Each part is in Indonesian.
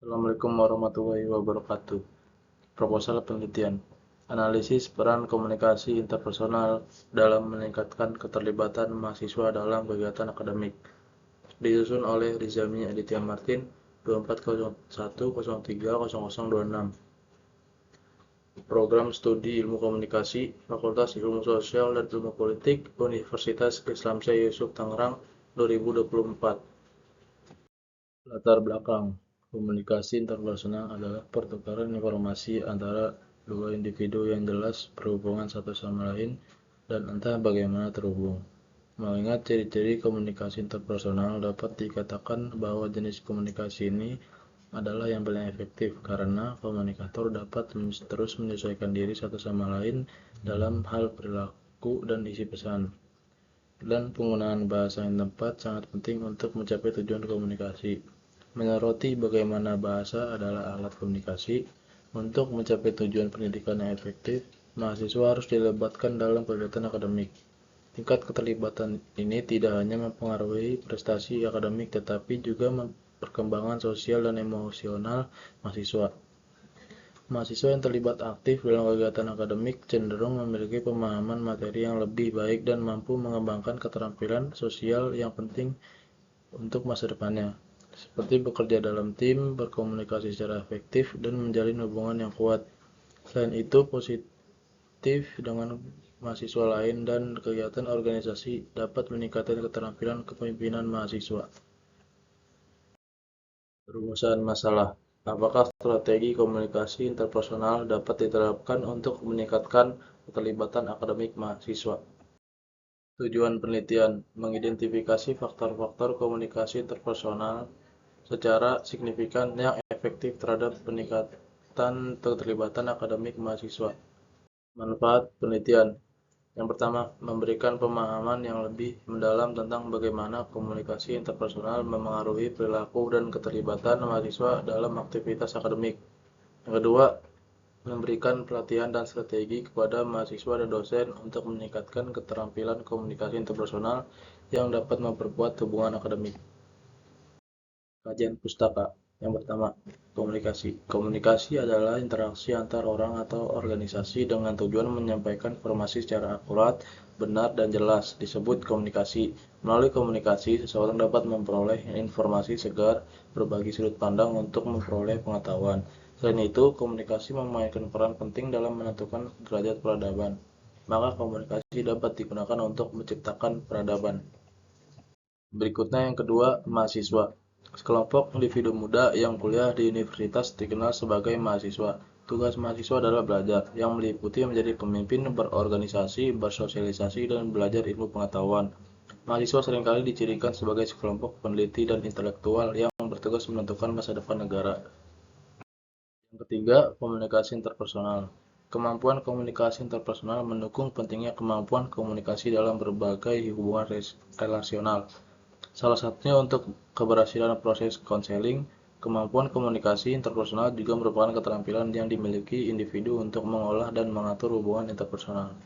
Assalamualaikum warahmatullahi wabarakatuh. Proposal penelitian. Analisis peran komunikasi interpersonal dalam meningkatkan keterlibatan mahasiswa dalam kegiatan akademik. Disusun oleh Rizami Aditya Martin 2401030026. Program Studi Ilmu Komunikasi, Fakultas Ilmu Sosial dan Ilmu Politik, Universitas Islam Syekh Yusuf Tangerang 2024. Latar belakang. Komunikasi interpersonal adalah pertukaran informasi antara dua individu yang jelas berhubungan satu sama lain dan entah bagaimana terhubung. Mengingat ciri-ciri komunikasi interpersonal, dapat dikatakan bahwa jenis komunikasi ini adalah yang paling efektif karena komunikator dapat terus menyesuaikan diri satu sama lain dalam hal perilaku dan isi pesan. Dan penggunaan bahasa yang tepat sangat penting untuk mencapai tujuan komunikasi. Menyoroti bagaimana bahasa adalah alat komunikasi. Untuk mencapai tujuan pendidikan yang efektif, mahasiswa harus dilibatkan dalam kegiatan akademik. Tingkat keterlibatan ini tidak hanya mempengaruhi prestasi akademik tetapi juga perkembangan sosial dan emosional mahasiswa. Mahasiswa yang terlibat aktif dalam kegiatan akademik cenderung memiliki pemahaman materi yang lebih baik dan mampu mengembangkan keterampilan sosial yang penting untuk masa depannya, seperti bekerja dalam tim, berkomunikasi secara efektif, dan menjalin hubungan yang kuat. Selain itu, positif dengan mahasiswa lain dan kegiatan organisasi dapat meningkatkan keterampilan kepemimpinan mahasiswa. Rumusan masalah. Apakah strategi komunikasi interpersonal dapat diterapkan untuk meningkatkan keterlibatan akademik mahasiswa? Tujuan penelitian: mengidentifikasi faktor-faktor komunikasi interpersonal secara signifikan yang efektif terhadap peningkatan keterlibatan akademik mahasiswa. Manfaat penelitian: yang pertama, memberikan pemahaman yang lebih mendalam tentang bagaimana komunikasi interpersonal memengaruhi perilaku dan keterlibatan mahasiswa dalam aktivitas akademik. Yang kedua, memberikan pelatihan dan strategi kepada mahasiswa dan dosen untuk meningkatkan keterampilan komunikasi interpersonal yang dapat memperkuat hubungan akademik. Kajian pustaka. Yang pertama, komunikasi. Komunikasi adalah interaksi antar orang atau organisasi dengan tujuan menyampaikan informasi secara akurat, benar, dan jelas. Disebut komunikasi. Melalui komunikasi, seseorang dapat memperoleh informasi segar, berbagi sudut pandang untuk memperoleh pengetahuan. Selain itu, komunikasi memainkan peran penting dalam menentukan derajat peradaban. Maka komunikasi dapat digunakan untuk menciptakan peradaban. Berikutnya yang kedua, mahasiswa. Sekelompok individu muda yang kuliah di universitas dikenal sebagai mahasiswa. Tugas mahasiswa adalah belajar, yang meliputi menjadi pemimpin, berorganisasi, bersosialisasi, dan belajar ilmu pengetahuan. Mahasiswa seringkali dicirikan sebagai sekelompok peneliti dan intelektual yang bertugas menentukan masa depan negara. Yang ketiga, komunikasi interpersonal. Kemampuan komunikasi interpersonal mendukung pentingnya kemampuan komunikasi dalam berbagai hubungan relasional. Salah satunya untuk keberhasilan proses konseling, kemampuan komunikasi interpersonal juga merupakan keterampilan yang dimiliki individu untuk mengolah dan mengatur hubungan interpersonal.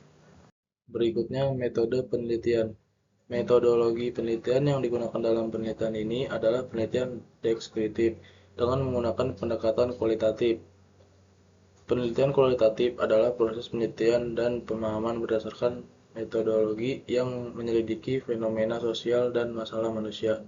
Berikutnya, metode penelitian. Metodologi penelitian yang digunakan dalam penelitian ini adalah penelitian deskriptif dengan menggunakan pendekatan kualitatif. Penelitian kualitatif adalah proses penelitian dan pemahaman berdasarkan metodologi yang menyelidiki fenomena sosial dan masalah manusia,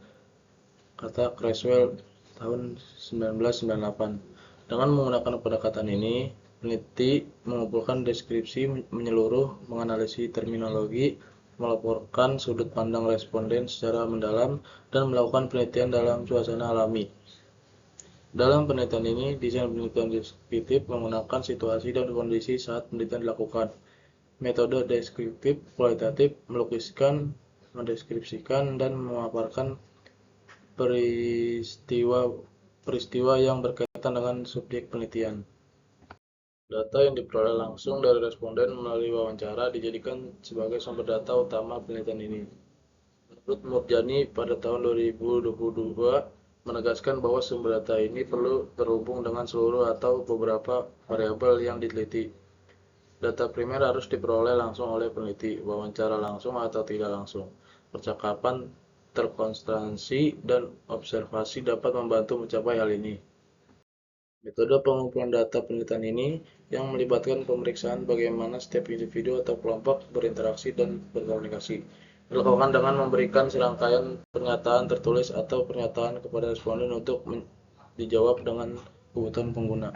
kata Creswell tahun 1998. Dengan menggunakan pendekatan ini, peneliti mengumpulkan deskripsi menyeluruh, menganalisis terminologi, melaporkan sudut pandang responden secara mendalam, dan melakukan penelitian dalam suasana alami. Dalam penelitian ini, desain penelitian deskriptif menggunakan situasi dan kondisi saat penelitian dilakukan. Metode deskriptif kualitatif melukiskan, mendeskripsikan, dan memaparkan peristiwa yang berkaitan dengan subjek penelitian. Data yang diperoleh langsung dari responden melalui wawancara dijadikan sebagai sumber data utama penelitian ini. Menurut Murjani pada tahun 2022 menegaskan bahwa sumber data ini perlu terhubung dengan seluruh atau beberapa variabel yang diteliti. Data primer harus diperoleh langsung oleh peneliti, wawancara langsung atau tidak langsung, percakapan terkonsentrasi, dan observasi dapat membantu mencapai hal ini. Metode pengumpulan data penelitian ini yang melibatkan pemeriksaan bagaimana setiap individu atau kelompok berinteraksi dan berkomunikasi, dilakukan dengan memberikan serangkaian pernyataan tertulis atau pernyataan kepada responden untuk dijawab dengan kebutuhan pengguna.